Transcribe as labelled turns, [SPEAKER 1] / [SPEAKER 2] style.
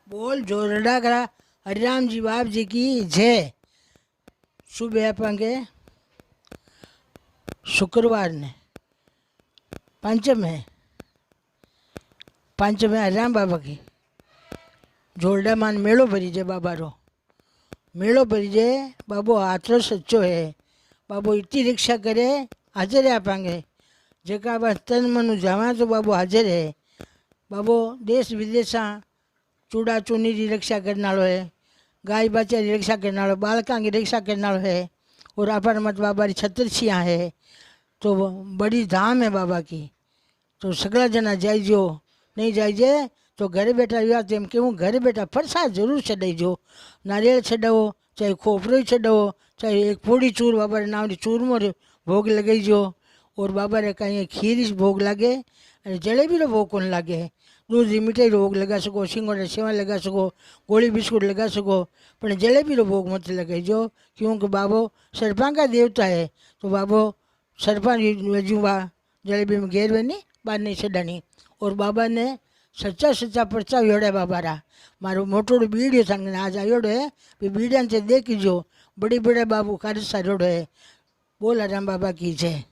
[SPEAKER 1] बोल जोरडा करा। हरिराम जी बाप जी की जय। सुबह पंगे शुक्रवार ने पंचम है हरिराम बाबा की जोरडा मान मेड़ो भरी जे बाबा रो मेड़ो भरी जे बाबो आतरो सच्चो है। बाबो इतनी रिक्शा करे हाजिर आपांगे जेका बस तन मनु जावा तो बाबो हाजिर है। बाबो देश विदेशा चूड़ा चूनी की रक्षा करने वालों है, गाय बच्चे की रक्षा करने वालों, बालका की रक्षा करने वालों है। और अपर मत बाबा की छत्रछियाँ है तो बड़ी धाम है बाबा की। तो सगला जना जाइजो, नहीं जाइजे तो घर बैठा या तेम क्यों घर बैठा प्रसाद जरूर चढ़ाईजो। नारियल चढ़ावो चाहे खोपरो चढ़ावो चाहे एक पूड़ी चूर बाबा रे नाम री चूरमो भोग लगाईजो। और बाबा रे कहीं खीर भोग लागे और जलेबी रो भोग कोन लागे। दूध की मिठाई रो भोग लगा सको, सिंगोड़ा सेवा लगा सको, गोली बिस्कुट लगा सको, पर जलेबी रो भोग मत लगाईजो क्योंकि बाबो सरपा का देवता है। तो बाबो सरपा वजूबा जलेबी में घेर बनी बार नहीं छड़ानी। और बाबा ने सच्चा सच्चा परचा योड़ा बाबा रा मारो मोटो बीड़ियो संग आज आयोड़ो है बीड़िया से देखीजो बड़ी बड़े बाबू कार्य सारोड़ो है। बोल राम बाबा की जय।